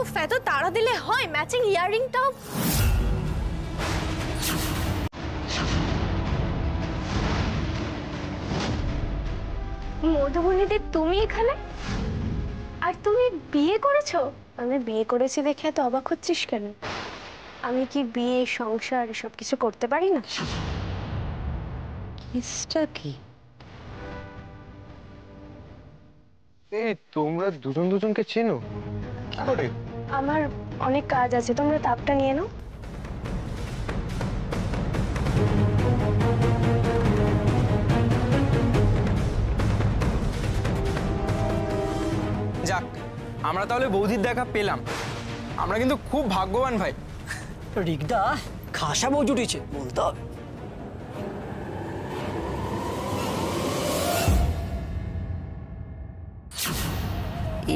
উফ, এত তাড়া দিলে হয়? ম্যাচিং ইয়াররিংটাও। মধুবনীদি, তুমি এখানে? আর তুমি বিয়ে করেছো? আমি বিয়ে করেছি দেখে এত অবাক হচ্ছিস কেন? আমি কি বিয়ে, সংসার এসব কিছু করতে পারি না? কেসটা কি? তোমরা দুজন দুজনকে চেনো কি করে? আমার অনেক কাজ আছে, তোমরা তাপটা নিয়ে নাও। যাক, আমরা তাহলে বৌদির দেখা পেলাম। আমরা কিন্তু খুব ভাগ্যবান ভাই। রিকদা খাসা বউ জুটিছে বলতে হবে।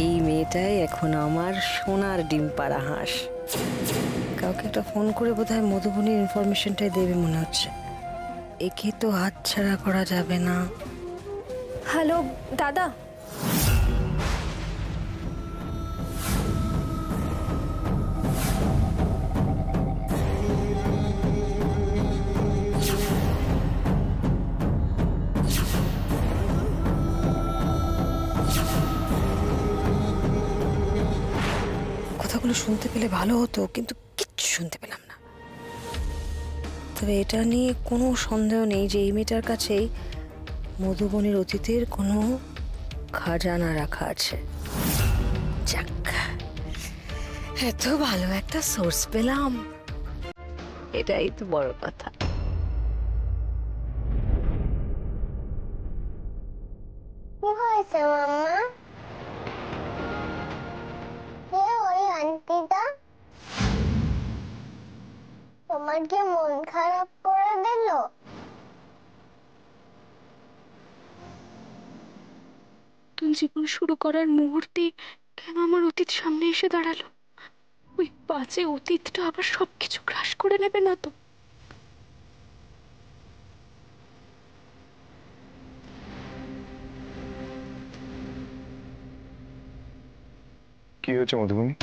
এই মেয়েটাই এখন আমার সোনার ডিম পাড়া হাঁস। কাউকে একটা ফোন করে বোধহয় মধুবনীর ইনফরমেশনটাই দেবে মনে হচ্ছে। একে তো হাতছাড়া করা যাবে না। হ্যালো দাদা, কথাগুলো শুনতে পেলে ভালো হতো, কিন্তু কিচ্ছু শুনতে পেলাম না। তবে এটা নিয়ে কোনো সন্দেহ নেই যে এই মেয়েটার কাছেই মধুবনীর অতীতের কোনো খাজানা রাখা আছে। যাক, এত ভালো একটা সোর্স পেলাম, এটাই তো বড় কথা। কি হয়েছে মাম্মা? কে ওই আন্টিটা? তোমার কি মন খারাপ করে দিল? নতুন জীবন শুরু করার মুহূর্তে কেন আমার অতীত সামনে এসে দাঁড়ালো? ওই বাজে অতীতটা আবার সবকিছু গ্রাস করে নেবে না তো? কি হয়েছে মধুবনী?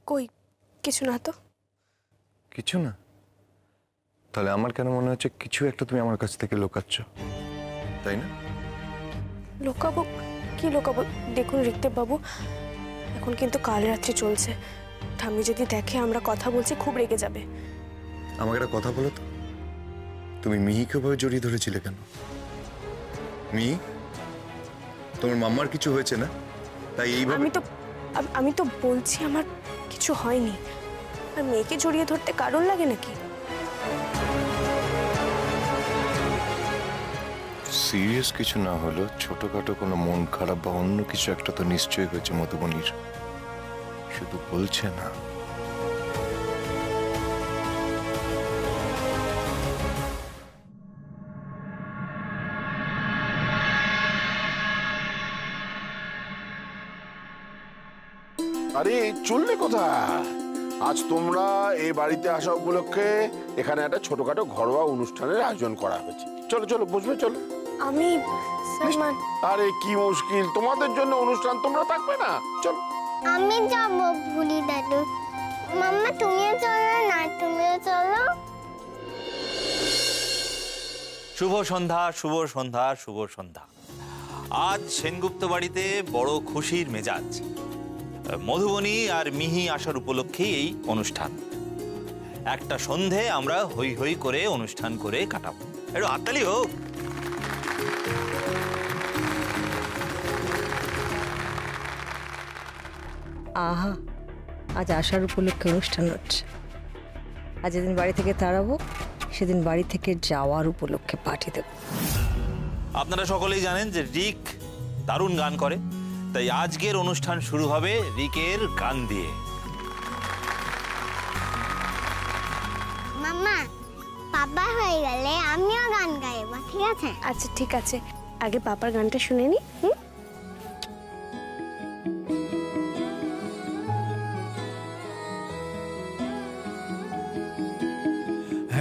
কই কিছু না তো। কিছু না? তাহলে আমার কেন মনে হচ্ছে কিছু একটা তুমি আমার কাছ থেকে লুকাচ্ছ, তাই না? লুকাবো? কি লুকাবো? দেখুন ঋত্বিক বাবু, এখন কিন্তু কাল রাত্রি চলছে। ঠাম্মি যদি দেখে আমরা কথা বলছি খুব রেগে যাবে। আমাকে একটা কথা বলো তো, তুমি মিহিকে ভাবে জড়িয়ে ধরেছিলে কেন? মিহি, তোমার মাম্মার কিছু হয়েছে না, তাই এইভাবে? আমি তো বলছি আমার কিছু হয়নি। আর মেয়েকে জড়িয়ে ধরতে কারণ লাগে নাকি? সিরিয়াস কিছু না হলো ছোটখাটো কোনো মন খারাপ বা অন্য কিছু একটা তো নিশ্চয়ই হয়েছে মধুবনীর, শুধু বলছে না। আরে চললে কোথায়? আজ তোমরা এই বাড়িতে আসা উপলক্ষে এখানে একটা ছোটখাটো ঘরোয়া অনুষ্ঠানের আয়োজন করা হয়েছে। চলো চলো বসবে, চলো। আমি সালমান। আরে কি মুশকিল, তোমাদের জন্য অনুষ্ঠান, তোমরা থাকবে না? চলো। আমি যাব ভুলি দাদু। মাম্মা তুমিও চলো না, তুমিও চলো। শুভ সন্ধ্যা, শুভ সন্ধ্যা, শুভ সন্ধ্যা। আজ সেনগুপ্ত বাড়িতে বড় খুশির মেজাজ। মধুবনী আর মিহি আসার উপলক্ষেই এই অনুষ্ঠান। একটা সন্ধে আমরা হই হই করে অনুষ্ঠান করে কাটাবো। একটু হাততালি হোক। আহা, আজ আসার উপলক্ষে অনুষ্ঠান হচ্ছে। আজ যেদিন বাড়ি থেকে তাড়াবো সেদিন বাড়ি থেকে যাওয়ার উপলক্ষে পাঠিয়ে দেব। আপনারা সকলেই জানেন যে রিক দারুণ গান করে, তাই আজকের অনুষ্ঠান শুরু হবে রিকের গান দিয়ে। মাম্মা পাপা হয়ে গেলে আমিও গান গাইবো, ঠিক আছে? আচ্ছা ঠিক আছে, আগে পাপার গানটা শুনে নি।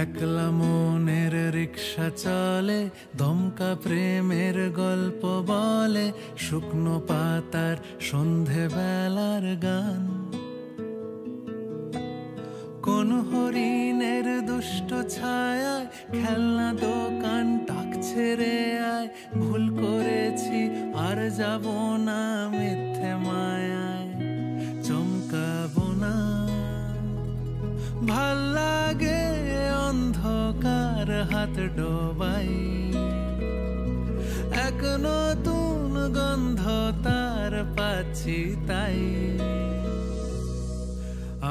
একলা মনের রিক্সা চলে, দমকা দমকা প্রেমের গল্প বলে শুকনো পাতার সন্ধেবেলার গান। কোন হরিণের দুষ্ট ছায়ায় খেলনা দোকান ডাকছে রে আয়, ভুল করেছি আর যাব না মিথ্যে মায়ায়, চমকাবো না। ভাল লাগে অন্ধকার হাত ডোবাই, এক নতুন গন্ধ তার পাচ্ছি তাই।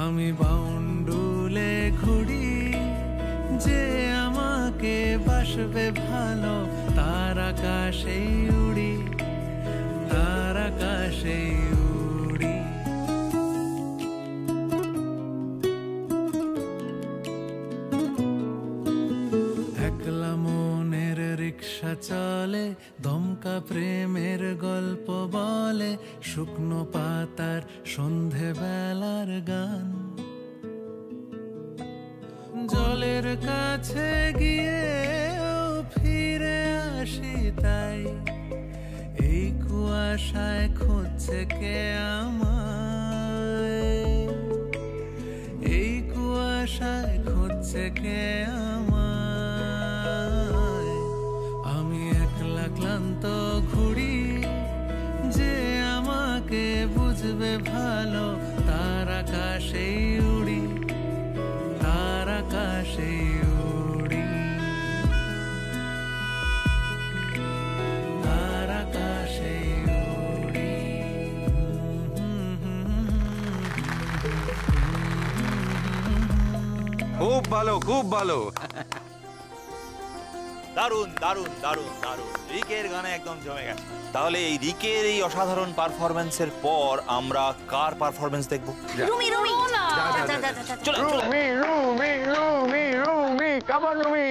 আমি বাউন্ডুলে ঘুরি, যে আমাকে বাসবে ভালো, তার আকাশেই উড়ি, তার আকাশেই উড়ি। একলা মনের রিক্সা চলে, দমকা প্রেমের গল্প বলে শুকনো পাতার সন্ধেবেলার গান। জলের কাছে গিয়ে ফিরে আসি তাই, এই কুয়াশায় খুঁজছে কে আমায়, এই কুয়াশায় খুঁজছে কে আমায়। আমি একলা ক্লান্ত ঘুরি, যে আমাকে বুঝবে ভালো, তার আকাশেই উড়ি, তার আকাশেই উড়ি, তার আকাশেই উড়ি। খুব ভালো, খুব ভালো। দারুণ দারুণ দারুণ দারুণ, রিকের গানে একদম জমে গেছে। তাহলে এই রিকের এই অসাধারণ পারফরমেন্সের পর আমরা কার পারফরমেন্স দেখবো? রুমি রুমি চলো রুমি রুমি রুমি রুমি, কামান রুমি।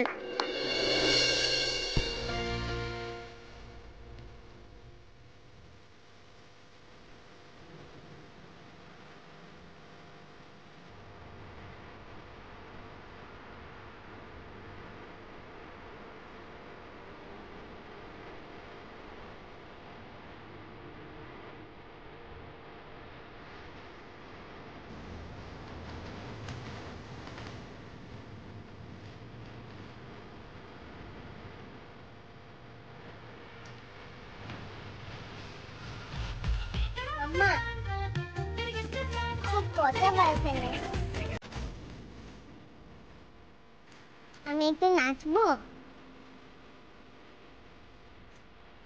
মাম্মা খুব কথা বলছে না, আমি একটু নাচবো?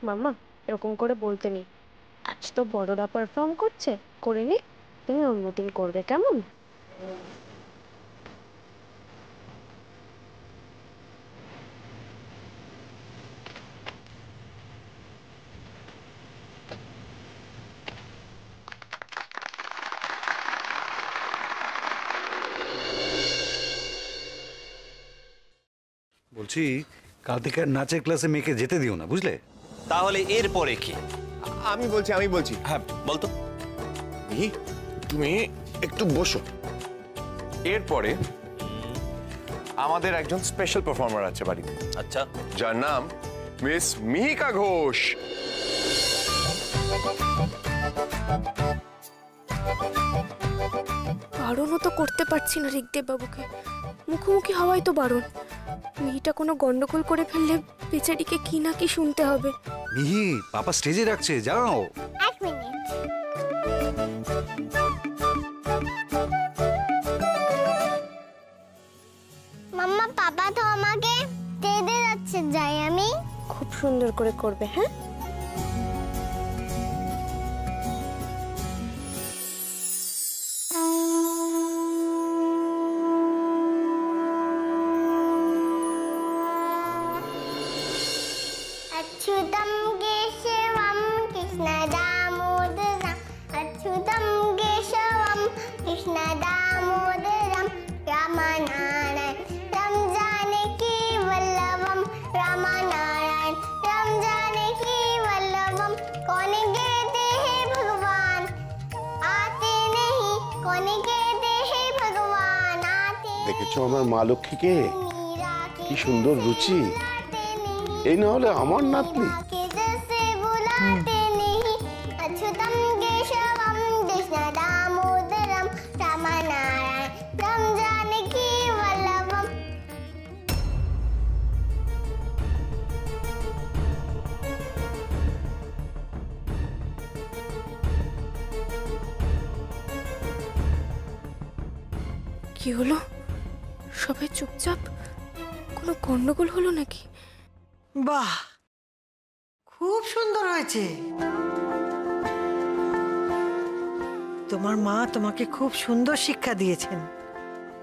মাম্মা এরকম করে বলতে নেই, আজ তো বড়রা পারফর্ম করছে, করে নি, তুমি অন্যদিন করবে কেমন? বলছি কাল থেকে আর নাচের ক্লাসে মেয়েকে যেতে দিও না, বুঝলে? তাহলে এরপরে কি? আমি বলছি হ্যাঁ বলতো। মিহি, তুমি একটু বসো। এরপরে আমাদের একজন স্পেশাল পারফর্মার আছে বাড়িতে, আচ্ছা, যার নাম মিস মিহিকা ঘোষ। বারণও তো করতে পারছি না ঋকদেব বাবুকে, মুখোমুখি হওয়াই তো বারণ। মেয়েটা কোনো গন্ডগোল করে ফেললে বেচারিকে কি না কি শুনতে হবে। মিহি, পাপা স্টেজে রাখছে, যাও। এক মিনিট। মাম্মা পাপা তো আমাকে তেড়ে যাচ্ছে, যাই আমি? খুব সুন্দর করে করবে, হ্যাঁ? अच्युतं केशवं कृष्णदामोदरं, अच्युतं केशवं कृष्णदामोदरं, रामनारायण राम जानकी वल्लभं, रामनारायण राम जानकी वल्लभं। कौन कहते हैं भगवान आते नहीं, कौन कहते हैं भगवान आते। দেখেছো আমার মা লক্ষ্মীকে, কি সুন্দর রুচি। এই না হলে আমার নাতনি। के जैसे बुलाते नहीं अच्युतम केशवम कृष्ण दामोदरम रामनारायण राम जानकी वल्लभम। কি হলো? সবাই চুপচাপ? কোনো গন্ডগোল হলো নাকি? বাহ, খুব সুন্দর হয়েছে। তোমার মা তোমাকে খুব সুন্দর শিক্ষা দিয়েছেন।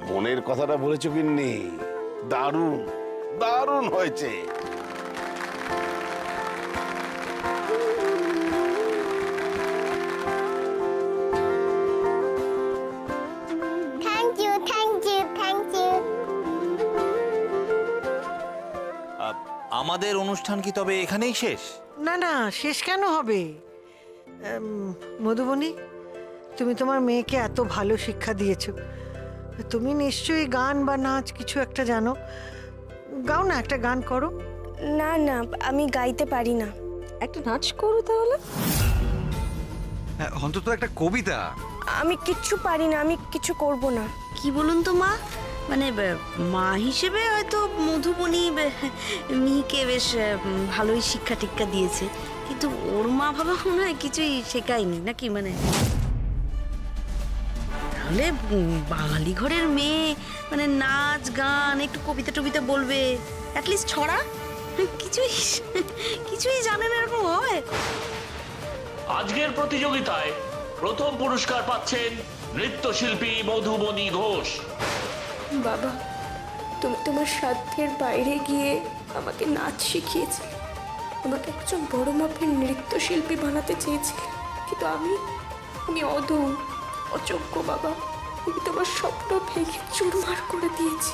মনের কথাটা বলেছো কিন্নি, দারুণ দারুণ হয়েছে। Thank you thank you thank you. আমাদের অনুষ্ঠান কি তবে এখানেই শেষ? না না, শেষ কেন হবে? মধুবনী, তুমি তোমার মেয়েকে এত ভালো শিক্ষা দিয়েছো, তুমি নিশ্চয়ই গান বা নাচ কিছু একটা জানো। গাও না, একটা গান করো। না না, আমি গাইতে পারি না। একটা নাচ করো তাহলে। অন্তত একটা কবিতা। আমি কিচ্ছু পারি না, আমি কিছু করব না। কি বলুন তো মা, মানে মা হিসেবে হয়তো মধুবনী মিহিকে বেশ ভালোই শিক্ষা টিক্ষা দিয়েছে, কিন্তু ওর মা বাবা মনে হয় কিছুই শেখায়নি নাকি? মানে তাহলে বাঙালি ঘরের মেয়ে মানে নাচ গান একটু কবিতা টবিতা বলবে, অ্যাটলিস্ট ছড়া কিছুই জানে না, এরকম হয়? আজকের প্রতিযোগিতায় প্রথম পুরস্কার পাচ্ছেন নৃত্যশিল্পী মধুবনী ঘোষ। বাবা, তুমি তোমার সাধ্যের বাইরে গিয়ে আমাকে নাচ শিখিয়েছিলে, আমাকে একজন বড় মাপের নৃত্যশিল্পী বানাতে চেয়েছিলে, কিন্তু আমি অদম অযোগ্য বাবা। আমি তোমার স্বপ্ন ভেঙে চুরমার করে দিয়েছি।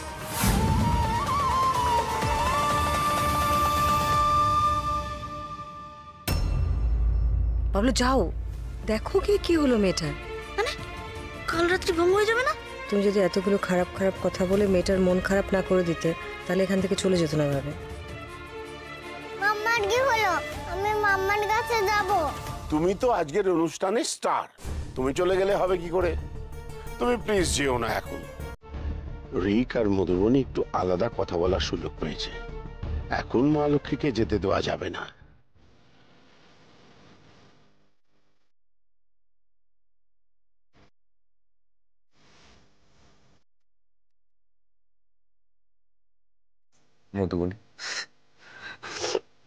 বাবলু যাও, দেখো কি হলো মেয়েটার। মানে কাল রাত্রি ভঙ্গ হয়ে যাবে না? তুমি যদি এতগুলো খারাপ খারাপ কথা বলে মেয়েটার মন খারাপ না করে দিতে, তাহলে এখান থেকে চলে যেত না ভাবে। মাম্মার কি হলো? আমি মাম্মার কাছে যাব। তুমি তো আজকের অনুষ্ঠানের স্টার, তুমি চলে গেলে হবে কি করে? তুমি প্লিজ যেও না এখন। রিক আর মধুবনী একটু আলাদা কথা বলার সুযোগ পেয়েছে, এখন মা লক্ষ্মীকে যেতে দেওয়া যাবে না। মধুবনী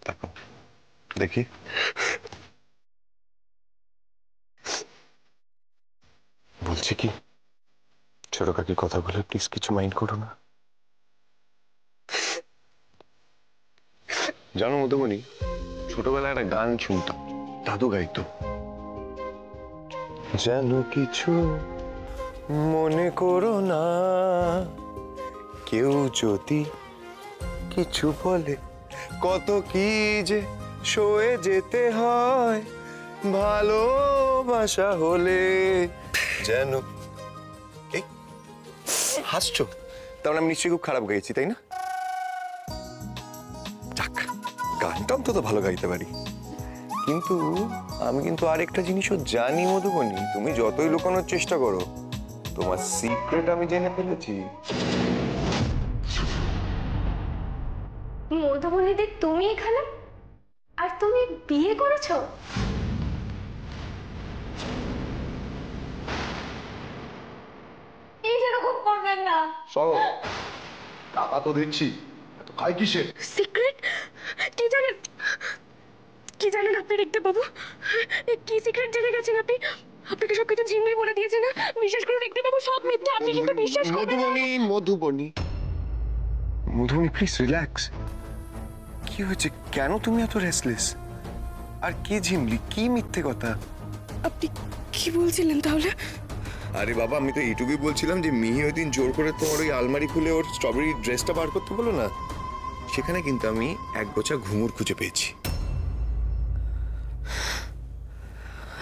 দেখো, দেখি বলছি কি, ছোট কাকির কথা বলে প্লিজ কিছু মাইন্ড করো না। জানো মধুবনী, ছোটবেলায় একটা গান শুনতাম, দাদু গাইতো, যেন কিছু মনে করো না, কেউ যদি কিছু বলে, কত কি যে সয়ে যেতে হয়, ভালোবাসা হলে যেন। এই হাসছো, তাহলে আমি নিশ্চয়ই খুব খারাপ গাইছি, তাই না? যাক, গানটা অন্তত ভালো গাইতে পারি। কিন্তু আমি কিন্তু আরেকটা জিনিসও জানি মধুবনী, তুমি যতই লুকানোর চেষ্টা করো, তোমার সিক্রেট আমি জেনে ফেলেছি। মধুবনী দি, তুমি এখানে? আর তুমি বিয়ে করেছো? এই যেরকম করবেন না। সব টাকা তো দিচ্ছি, এত খাই কিসের? সিক্রেট? কি জানেন আপনি রেখতে বাবু? কি সিক্রেট জেনে গেছেন আপনি? আপনাকে সবকিছু ঝিমলি বলে দিয়েছে না? বিশ্বাস করে রেখতে বাবু, সব মিথ্যে, আপনি কিন্তু বিশ্বাস করবেন না। Madhubani Madhubani please relax. কি হয়েছে, কেন তুমি এত রেস্টলেস? আর কি ঝিমলি, কি মিথ্যে কথা? আপনি কি বলছিলেন তাহলে? আরে বাবা, আমি তো এইটুকুই বলছিলাম যে মিহি ওই দিন জোর করে তোমার ওই আলমারি খুলে ওর স্ট্রবেরি ড্রেসটা বার করতে বলো না, সেখানে কিন্তু আমি এক গোছা ঘুঙুর খুঁজে পেয়েছি।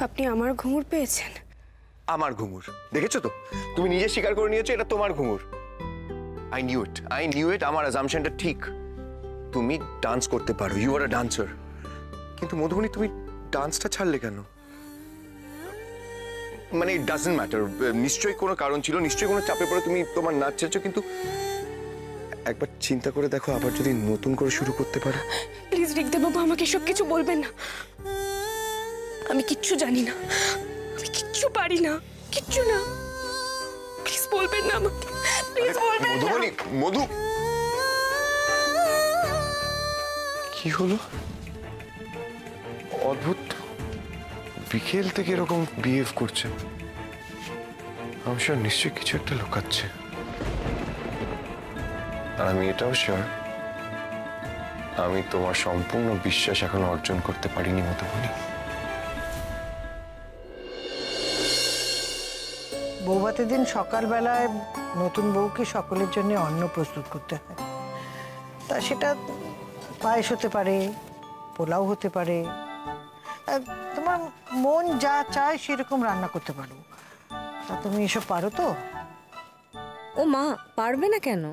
আপনি আমার ঘুঙুর পেয়েছেন? আমার ঘুঙুর দেখেছো তো, তুমি নিজে স্বীকার করে নিয়েছো এটা তোমার ঘুঙুর। আই নিউ ইট, আমার অ্যাজাম্পশনটা ঠিক। তুমি ডান্স করতে পারো, ইউ আর আ ডান্সার, কিন্তু মধুবনী তুমি ডান্সটা ছাড়লে কেন? মানে ইট ডাজন্ট ম্যাটার, নিশ্চয়ই কোনো কারণ ছিল, নিশ্চয়ই কোনো চাপে পড়ে তুমি তোমার নাচ ছেড়েছো, কিন্তু একবার চিন্তা করে দেখো আবার যদি নতুন করে শুরু করতে পারো। প্লিজ রিকদা বাবু, আমাকে সব কিছু বলবেন না। আমি কিচ্ছু জানি না, আমি কিচ্ছু পারি না, কিচ্ছু না। প্লিজ বলবেন না আমাকে, প্লিজ বলবেন না। মধুবনী, মধু কি হলো? অদ্ভুত, বিকেল থেকে এরকম বিহেভ করছে। আমি শিওর নিশ্চয়ই কিছু একটা লুকাচ্ছে, আর আমি এটাও শিওর আমি তোমার সম্পূর্ণ বিশ্বাস এখন অর্জন করতে পারিনি মধুবনী। বৌভাতের দিন সকালবেলায় নতুন বউকে সকলের জন্য অন্ন প্রস্তুত করতে হয়। তা সেটা পায়েস হতে পারে, পোলাও হতে পারে, তোমার মন যা চায় সেরকম রান্না করতে পারো। তা তুমি এসব পারো তো? ও মা, পারবে না কেন?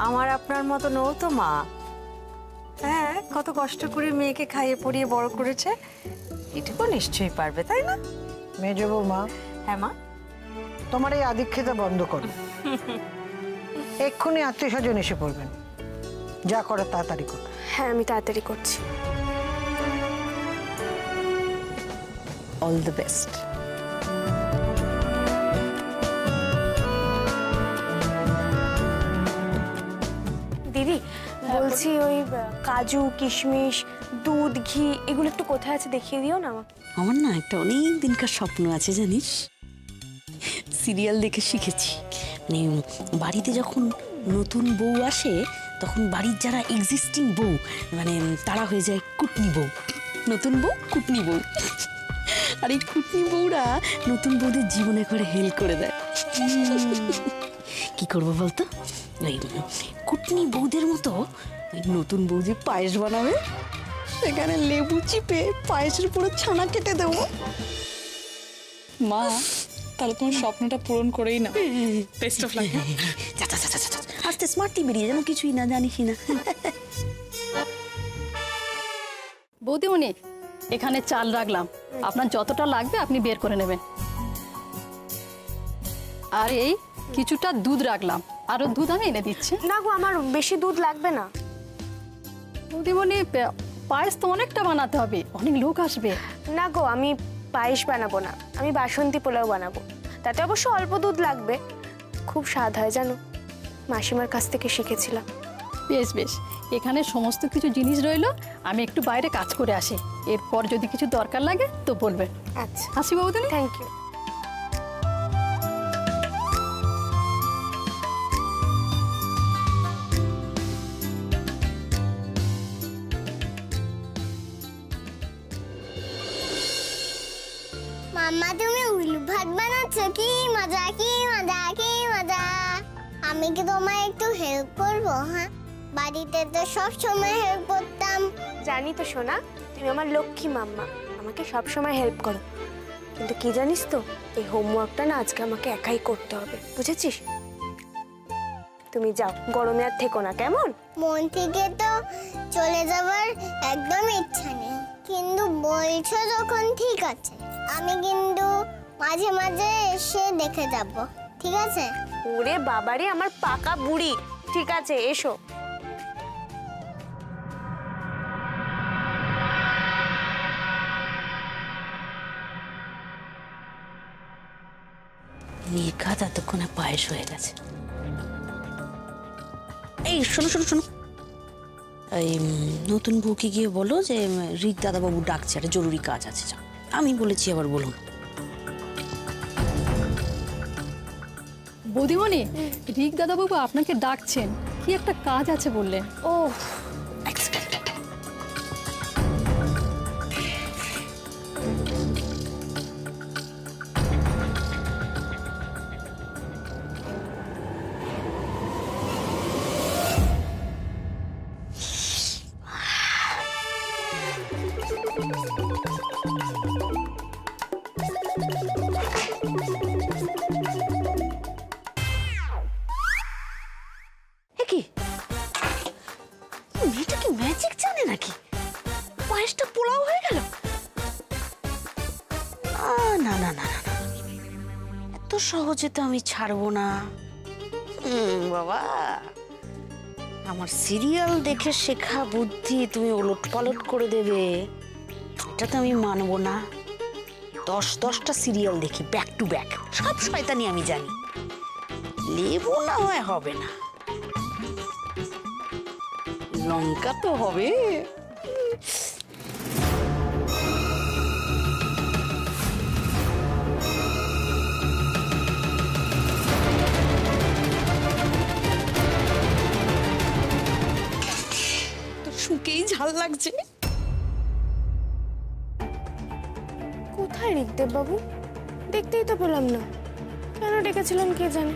আমার আপনার মতো নও তো মা। হ্যাঁ, কত কষ্ট করে মেয়েকে খাইয়ে পরিয়ে বড় করেছে, এটুকু নিশ্চয়ই পারবে, তাই না? মেজো বৌমা। হ্যাঁ মা। তোমার এই আদিক্ষেতা বন্ধ করো। এক্ষুনি আত্মীয় স্বজন এসে পড়বেন, যা করো তাড়াতাড়ি করো। হ্যাঁ, আমি তাড়াতাড়ি করছি। All the best. দিদি বলছি, ওই কাজু কিশমিশ দুধ ঘি এগুলো একটু কোথায় আছে দেখিয়ে দিও না আমাকে। আমার না একটা অনেক দিনকার স্বপ্ন আছে জানিস, সিরিয়াল দেখে শিখেছি। মানে বাড়িতে যখন নতুন বউ আসে তখন বাড়ির যারা এক্সিস্টিং বউ মানে তারা হয়ে যায় কুটনি বউ, নতুন বউ কুটনি বউ। আর এই কুটনি বউরা নতুন বউদের জীবনে করে হেল্প করে দেয়। কি করবো বলতো, ওই কুটনি বউদের মতো নতুন বউ যে পায়েস বানাবে সেখানে লেবু চিপে পায়েসের পুরো ছানা কেটে দেবো। মা, তাহলে তোমার স্বপ্নটা পূরণ করেই না। Best of luck. আস্তে স্মার্টলি বেরিয়ে যেন কিছুই না জানিসই না। বৌদিমণি, এখানে চাল রাখলাম, আপনার যতটা লাগবে আপনি বের করে নেবেন। আর এই কিছুটা দুধ রাখলাম, আরো দুধ আমি এনে দিচ্ছি। না গো, আমার বেশি দুধ লাগবে না। বৌদিমণি, পায়েস তো অনেকটা বানাতে হবে, অনেক লোক আসবে। না গো, আমি পায়েস বানাবো না, আমি বাসন্তী পোলাও বানাবো। তাতে অবশ্য অল্প দুধ লাগবে, খুব স্বাদ হয় জানো, মাসিমার কাছ থেকে শিখেছিলাম। বেশ বেশ, এখানে সমস্ত কিছু জিনিস রইলো, আমি একটু বাইরে কাজ করে আসি, এরপর যদি কিছু দরকার লাগে তো বলবেন। আচ্ছা, আসি বৌদিমণি। Thank you. মাম্মা তুমি উলু ভাত বানাচ্ছ, কি মজা কি মজা কি মজা। আমি কি তোমায় একটু হেল্প করবো? হ্যাঁ, বাড়িতে তো সব সময় হেল্প করতাম। জানি তো সোনা, তুমি আমার লক্ষ্মী মাম্মা, আমাকে সব সময় হেল্প করো। কিন্তু কি জানিস তো, এই হোমওয়ার্কটা না আজকে আমাকে একাই করতে হবে, বুঝেছিস? তুমি যাও, গরমে আর থেকো না, কেমন? মন থেকে তো চলে যাবার একদম ইচ্ছা নেই, কিন্তু বলছো যখন ঠিক আছে, আমি কিন্তু মাঝে মাঝে এসে দেখে যাব, ঠিক আছে? ওরে বাবারে, আমার পাকা বুড়ি, ঠিক আছে এসো। নির্ঘাত এতক্ষণে পায়েস হয়ে গেছে। এই শোনো শোনো শোনো, এই নতুন বউকে গিয়ে বলো যে রিক দাদাবাবু ডাকছে, একটা জরুরি কাজ আছে। আমি বলেছি আবার বলুন। বৌদিমণি, রিক দাদাবাবু আপনাকে ডাকছেন, কি একটা কাজ আছে বললেন। ও পায়েসটা পোলাও হয়ে গেল? না না না না না, এত সহজে তো আমি ছাড়বো না। বাবা, আমার সিরিয়াল দেখে শেখা বুদ্ধি তুমি ওলট পালট করে দেবে, এটা তো আমি মানবো না। 10-10টা সিরিয়াল দেখি ব্যাক টু ব্যাক, সব শয়তানি আমি জানি। লেবু না হয় হবে না, লঙ্কা তো হবে। শুকেই ঝাল লাগছে। কোথায় ঋকদেব বাবু? দেখতেই তো পেলাম না, কেন ডেকেছিলেন কে জানে।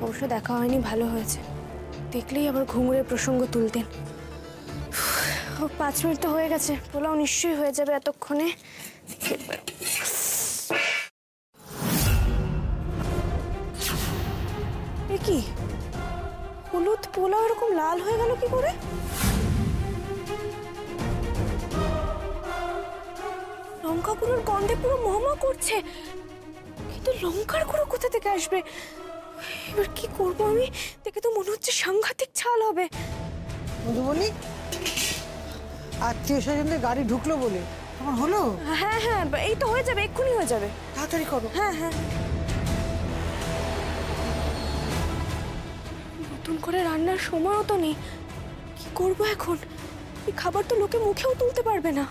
অবশ্য দেখা হয়নি, ভালো হয়েছে। দেখলেই আবার ঘুঙুরের প্রসঙ্গ তুলতেন। 5 মিনিট তো হয়ে গেছে, পোলাও নিশ্চয়ই হয়ে যাবে এতক্ষণে। এ কি হলুদ পোলাও এরকম লাল হয়ে গেল কি করে? লঙ্কা গুঁড়োর গন্ধে পুরো মহমা করছে, কিন্তু লঙ্কার গুঁড়ো কোথা থেকে আসবে? এবার কি করব আমি? দেখে তো মনে হচ্ছে সাংঘাতিক ঝাল হবে। মধুবনী, আত্মীয় স্বজনদের গাড়ি ঢুকলো বলে আমার হলো? হ্যাঁ হ্যাঁ, এই তো হয়ে যাবে, এক্ষুনি হয়ে যাবে। তাড়াতাড়ি করো। হ্যাঁ হ্যাঁ। নতুন করে রান্নার সময়ও তো নেই, কি করবো এখন? এই খাবার তো লোকে মুখেও তুলতে পারবে না।